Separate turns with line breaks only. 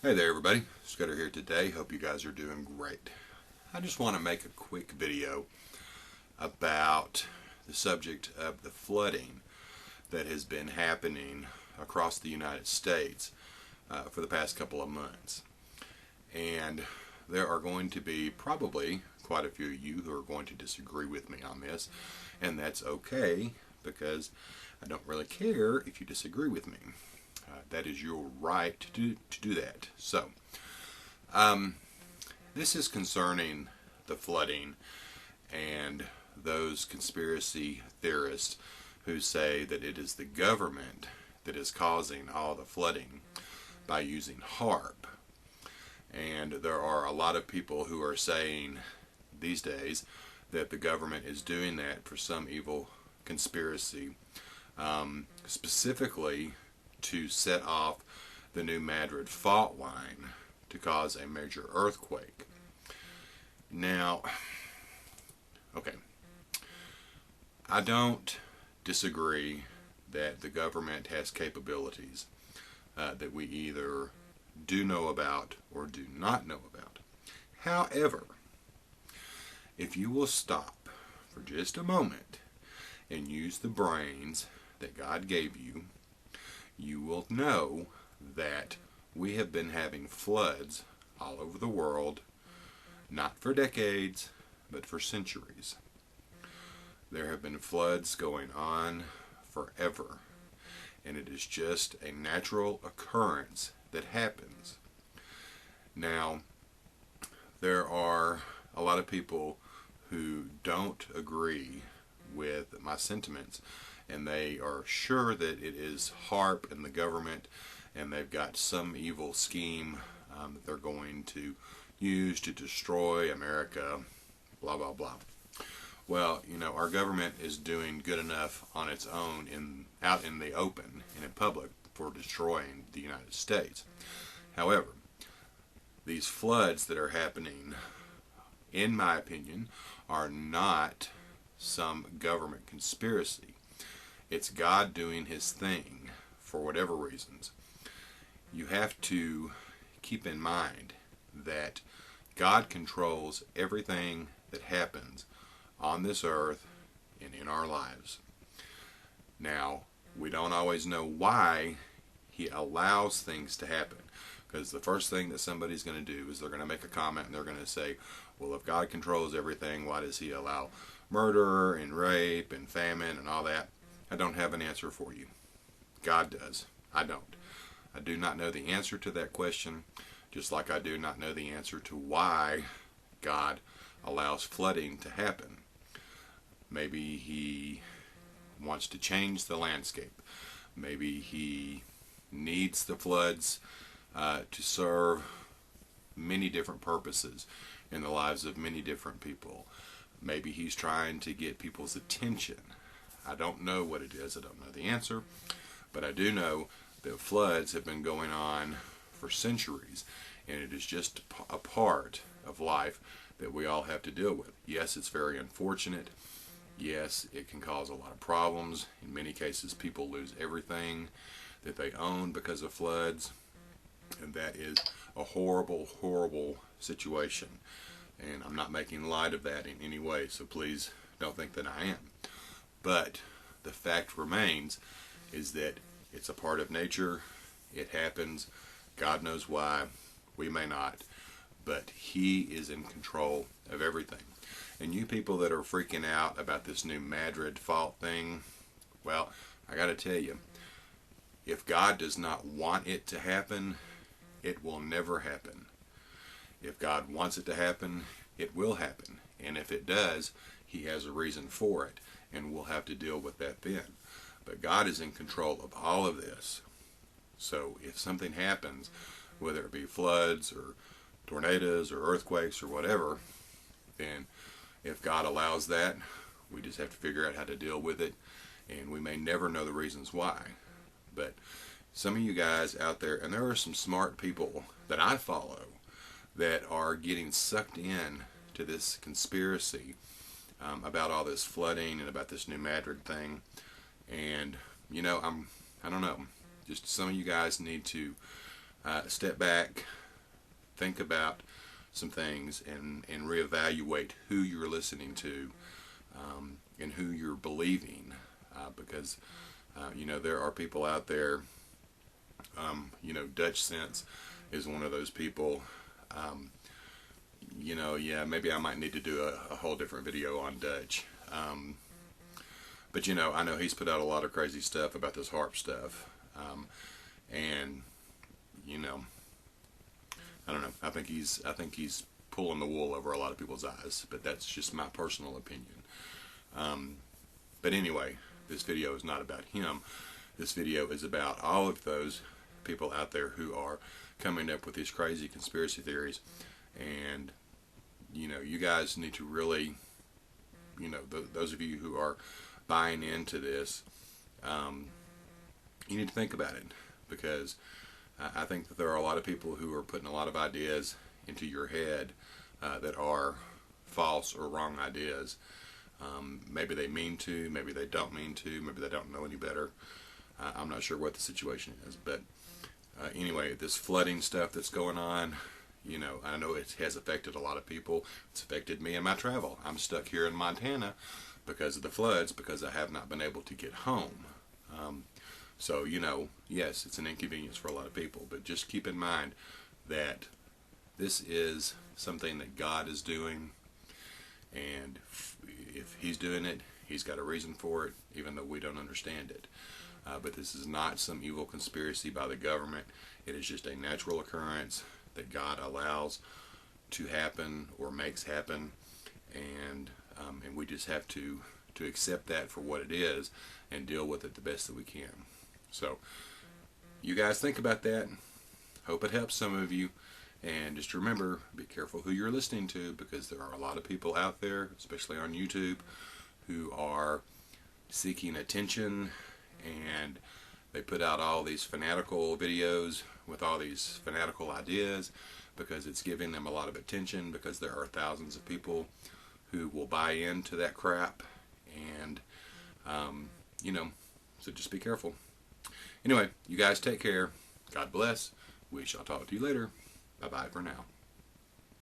Hey there everybody, Scudder here today. Hope you guys are doing great. I just want to make a quick video about the subject of the flooding that has been happening across the United States for the past couple of months. And there are going to be probably quite a few of you who are going to disagree with me on this, and that's okay because I don't really care if you disagree with me. That is your right to do that. So, this is concerning the flooding and those conspiracy theorists who say that it is the government that is causing all the flooding by using HAARP. And there are a lot of people who are saying these days that the government is doing that for some evil conspiracy, specifically to set off the new Madrid fault line to cause a major earthquake. Now, okay, I don't disagree that the government has capabilities that we either do know about or do not know about. However, if you will stop for just a moment and use the brains that God gave you, you will know that we have been having floods all over the world, not for decades, but for centuries. There have been floods going on forever, and it is just a natural occurrence that happens. Now, there are a lot of people who don't agree with my sentiments, and they are sure that it is HAARP and the government, and they've got some evil scheme that they're going to use to destroy America, blah, blah, blah. Well, you know, our government is doing good enough on its own out in the open and in public for destroying the United States. However, these floods that are happening, in my opinion, are not some government conspiracy. It's God doing His thing for whatever reasons. You have to keep in mind that God controls everything that happens on this earth and in our lives. Now, we don't always know why He allows things to happen, because the first thing that somebody's going to do is they're going to make a comment and they're going to say, well, if God controls everything, why does He allow murder and rape and famine and all that? I don't have an answer for you. God does. I don't. I do not know the answer to that question, just like I do not know the answer to why God allows flooding to happen. Maybe He wants to change the landscape. Maybe He needs the floods to serve many different purposes in the lives of many different people. Maybe He's trying to get people's attention. I don't know what it is. I don't know the answer. But I do know that floods have been going on for centuries, and it is just a part of life that we all have to deal with. Yes, it's very unfortunate. Yes, it can cause a lot of problems. In many cases, people lose everything that they own because of floods, and that is a horrible, horrible situation. And I'm not making light of that in any way, so please don't think that I am. But the fact remains is that it's a part of nature. It happens. God knows why. We may not. But He is in control of everything. And you people that are freaking out about this new Madrid fault thing, well, I got to tell you, if God does not want it to happen, it will never happen. If God wants it to happen, it will happen. And if it does, He has a reason for it, and we'll have to deal with that then. But God is in control of all of this. So if something happens, whether it be floods or tornadoes or earthquakes or whatever, then if God allows that, we just have to figure out how to deal with it, and we may never know the reasons why. But some of you guys out there, and there are some smart people that I follow that are getting sucked in to this conspiracy about all this flooding and about this new Madrid thing. And, you know, I don't know, just some of you guys need to step back, think about some things, and reevaluate who you're listening to, and who you're believing, because you know, there are people out there. You know, Dutch Sense is one of those people. You know, yeah, maybe I might need to do a whole different video on Dutch. But you know, I know he's put out a lot of crazy stuff about this HAARP stuff, and you know, I don't know. I think he's pulling the wool over a lot of people's eyes. But that's just my personal opinion. But anyway, this video is not about him. This video is about all of those people out there who are coming up with these crazy conspiracy theories. And you know, you guys need to really, you know, those of you who are buying into this, you need to think about it, because I think that there are a lot of people who are putting a lot of ideas into your head that are false or wrong ideas. Maybe they mean to, maybe they don't mean to, maybe they don't know any better. I'm not sure what the situation is, but anyway, this flooding stuff that's going on, you know, I know it has affected a lot of people. It's affected me in my travel. I'm stuck here in Montana because of the floods, because I have not been able to get home. So, you know, yes, it's an inconvenience for a lot of people, but just keep in mind that this is something that God is doing, and if He's doing it, He's got a reason for it, even though we don't understand it. But this is not some evil conspiracy by the government. It is just a natural occurrence that God allows to happen or makes happen, and we just have to accept that for what it is and deal with it the best that we can. So you guys think about that. Hope it helps some of you, and just remember, be careful who you're listening to, because there are a lot of people out there, especially on YouTube, who are seeking attention, and they put out all these fanatical videos with all these fanatical ideas because it's giving them a lot of attention, because there are thousands of people who will buy into that crap, and you know, so just be careful. Anyway, you guys take care. God bless. We shall talk to you later. Bye-bye for now.